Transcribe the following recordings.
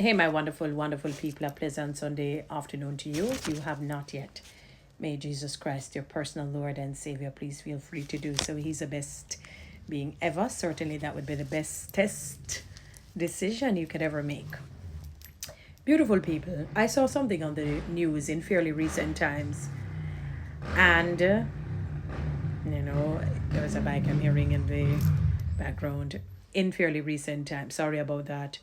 Hey, my wonderful, wonderful people, a pleasant Sunday afternoon to you. If you have not yet made Jesus Christ your personal Lord and Savior, please feel free to do so. He's the best being ever. Certainly, that would be the best test decision you could ever make. Beautiful people, I saw something on the news in fairly recent times, and there was a bike I'm hearing in the background in fairly recent times. Sorry about that.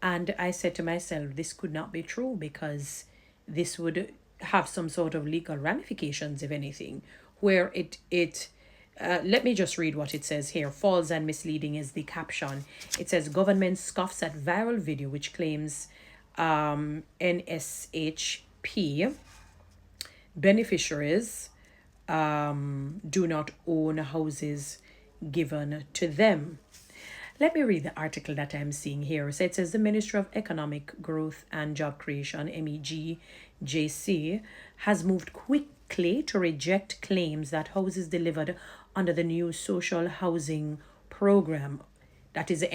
And I said to myself, this could not be true because this would have some sort of legal ramifications, if anything, where let me just read what it says here. False and misleading is the caption. It says government scoffs at viral video which claims NSHP beneficiaries do not own houses given to them. Let me read the article that I'm seeing here. So it says the Ministry of Economic Growth and Job Creation, MEGJC, has moved quickly to reject claims that houses delivered under the new social housing program, that is the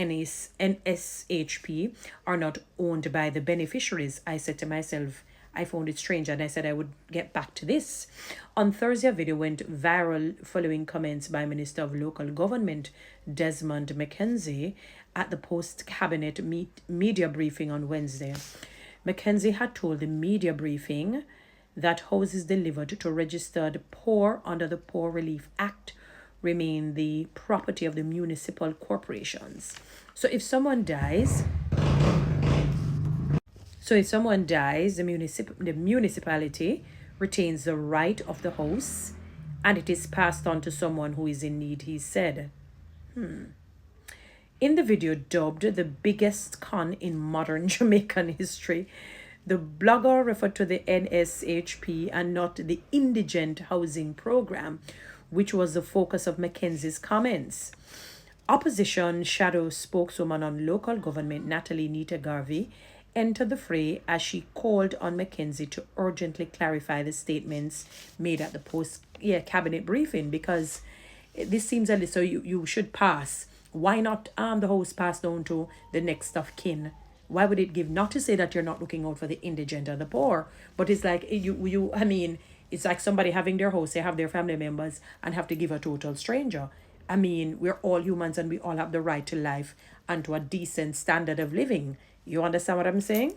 NSHP, are not owned by the beneficiaries. I said to myself, I found it strange, and I said I would get back to this. On Thursday, a video went viral following comments by Minister of Local Government Desmond McKenzie at the post-cabinet media briefing on Wednesday. McKenzie had told the media briefing that houses delivered to registered poor under the Poor Relief Act remain the property of the municipal corporations. So if someone dies, the municipality retains the right of the house and it is passed on to someone who is in need, he said. In the video dubbed the biggest con in modern Jamaican history, the blogger referred to the NSHP and not the Indigent Housing Program, which was the focus of Mackenzie's comments. Opposition shadow spokeswoman on local government Natalie Nita Garvey entered the fray as she called on McKenzie to urgently clarify the statements made at the cabinet briefing, because this seems a little, so you should pass. Why not the house pass down to the next of kin? Why would it give, not to say that you're not looking out for the indigent or the poor, but it's like it's like somebody having their house, they have their family members and have to give a total stranger. We're all humans and we all have the right to life and to a decent standard of living. You understand what I'm saying?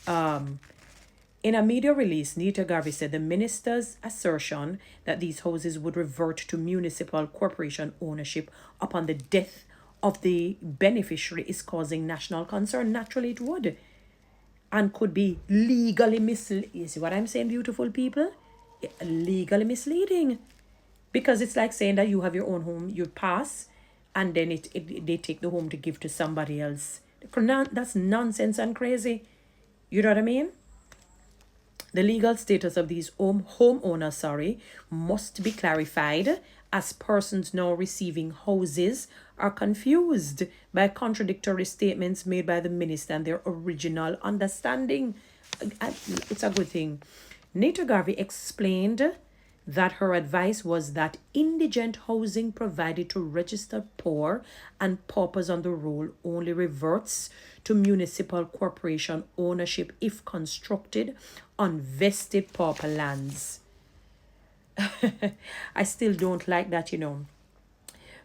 In a media release, Nita Garvey said the minister's assertion that these houses would revert to municipal corporation ownership upon the death of the beneficiary is causing national concern. Naturally, it would. And could be legally misleading. You see what I'm saying, beautiful people? Legally misleading. Because it's like saying that you have your own home, you pass, and then they take the home to give to somebody else. That's nonsense and crazy. You know what I mean? The legal status of these homeowners, must be clarified, as persons now receiving houses are confused by contradictory statements made by the minister and their original understanding. It's a good thing. Nita Garvey explained that her advice was that indigent housing provided to registered poor and paupers on the roll only reverts to municipal corporation ownership if constructed on vested pauper lands. I still don't like that,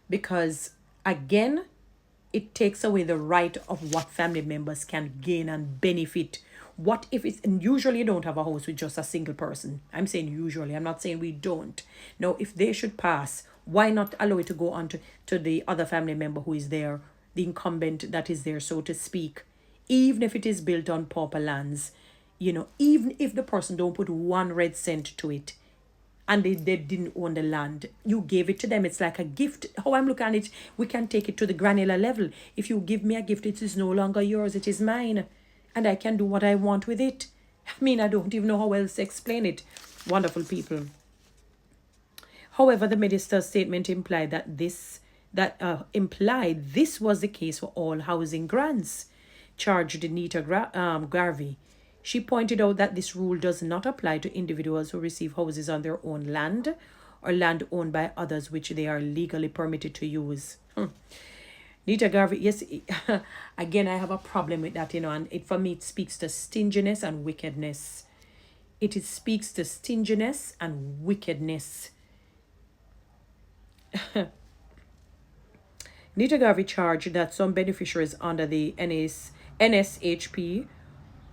because again, it takes away the right of what family members can gain and benefit. What if it's, and usually you don't have a house with just a single person. I'm saying usually, I'm not saying we don't. Now, if they should pass, why not allow it to go on to the other family member who is there, the incumbent that is there, so to speak, even if it is built on pauper lands, even if the person don't put 1 red cent to it, and they didn't own the land, you gave it to them. It's like a gift. How I'm looking at it, we can take it to the granular level. If you give me a gift, it is no longer yours, it is mine. And I can do what I want with it. I don't even know how else to explain it. Wonderful people. However, the minister's statement implied this was the case for all housing grants, charged Nita Garvey. She pointed out that this rule does not apply to individuals who receive houses on their own land or land owned by others which they are legally permitted to use. Nita Garvey, yes, again, I have a problem with that, and for me, it speaks to stinginess and wickedness. It speaks to stinginess and wickedness. Nita Garvey charged that some beneficiaries under the NSHP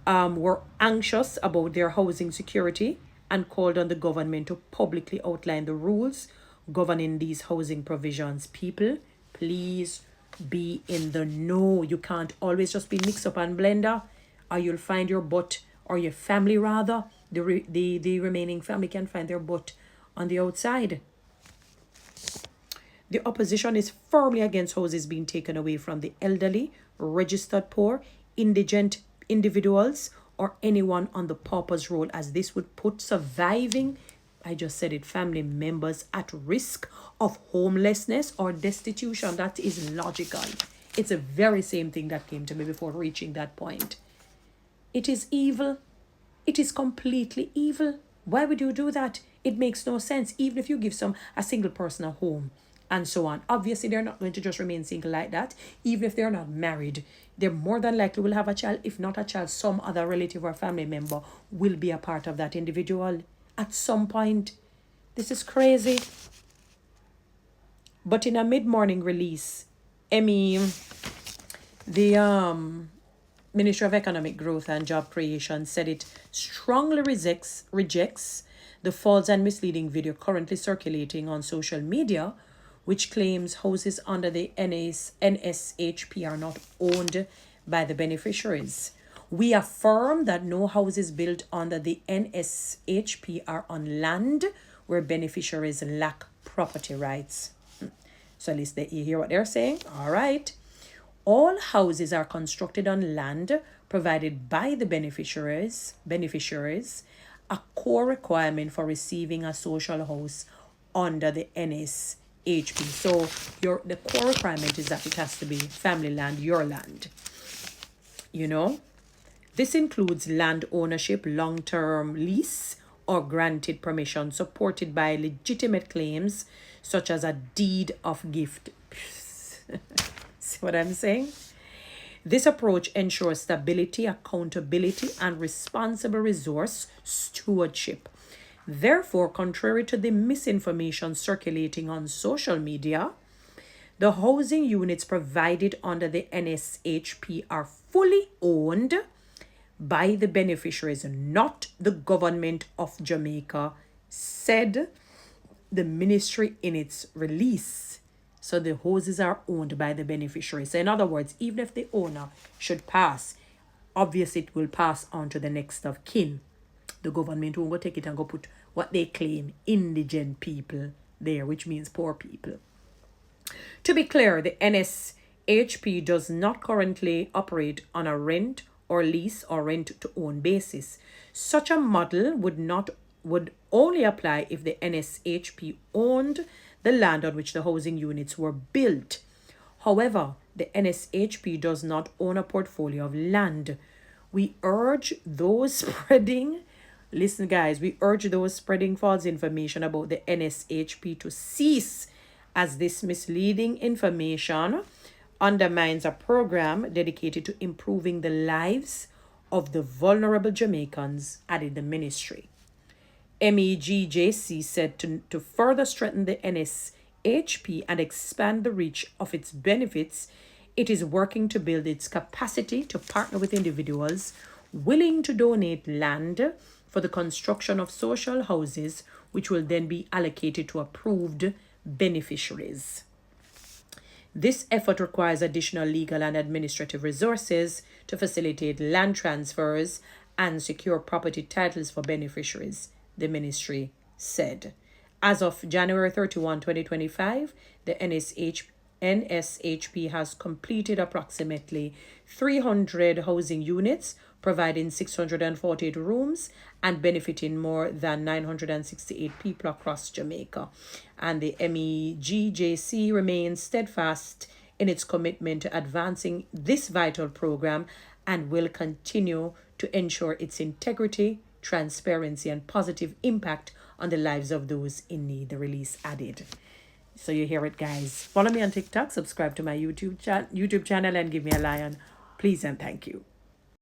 were anxious about their housing security and called on the government to publicly outline the rules governing these housing provisions. People, please be in the know. You can't always just be mixed up and blender, or you'll find your butt, or your family rather, the remaining family can find their butt on the outside. The opposition is firmly against houses being taken away from the elderly, registered poor, indigent individuals, or anyone on the pauper's roll, as this would put surviving, I just said it, family members at risk of homelessness or destitution. That is logical. It's the very same thing that came to me before reaching that point. It is evil. It is completely evil. Why would you do that? It makes no sense. Even if you give a single person a home and so on. Obviously, they're not going to just remain single like that. Even if they're not married, they more than likely will have a child. If not a child, some other relative or family member will be a part of that individual at some point. This is crazy. But in a mid-morning release, the Ministry of Economic Growth and Job Creation said it strongly rejects the false and misleading video currently circulating on social media, which claims houses under the NSHP are not owned by the beneficiaries. We affirm that no houses built under the NSHP are on land where beneficiaries lack property rights. So at least you hear what they're saying? All right. All houses are constructed on land provided by the beneficiaries, a core requirement for receiving a social house under the NSHP. So the core requirement is that it has to be family land, your land. This includes land ownership, long-term lease, or granted permission supported by legitimate claims such as a deed of gift. See what I'm saying? This approach ensures stability, accountability, and responsible resource stewardship. Therefore, contrary to the misinformation circulating on social media, the housing units provided under the NSHP are fully owned by the beneficiaries, not the government of Jamaica, said the ministry in its release. So the houses are owned by the beneficiaries. So in other words, even if the owner should pass, obviously it will pass on to the next of kin. The government won't go take it and go put what they claim indigent people there, which means poor people. To be clear, the NSHP does not currently operate on a rent or lease or rent to own basis. Such a model would only apply if the NSHP owned the land on which the housing units were built. However, the NSHP does not own a portfolio of land. We urge those spreading false information about the NSHP to cease, as this misleading information undermines a program dedicated to improving the lives of the vulnerable Jamaicans, added the ministry. MEGJC said to further strengthen the NSHP and expand the reach of its benefits, it is working to build its capacity to partner with individuals willing to donate land for the construction of social houses, which will then be allocated to approved beneficiaries. This effort requires additional legal and administrative resources to facilitate land transfers and secure property titles for beneficiaries, the ministry said. As of January 31, 2025, the NSHP has completed approximately 300 housing units, providing 648 rooms and benefiting more than 968 people across Jamaica. And the MEGJC remains steadfast in its commitment to advancing this vital program and will continue to ensure its integrity, transparency, and positive impact on the lives of those in need, the release added. So you hear it, guys. Follow me on TikTok, subscribe to my YouTube channel, and give me a lion. Please and thank you.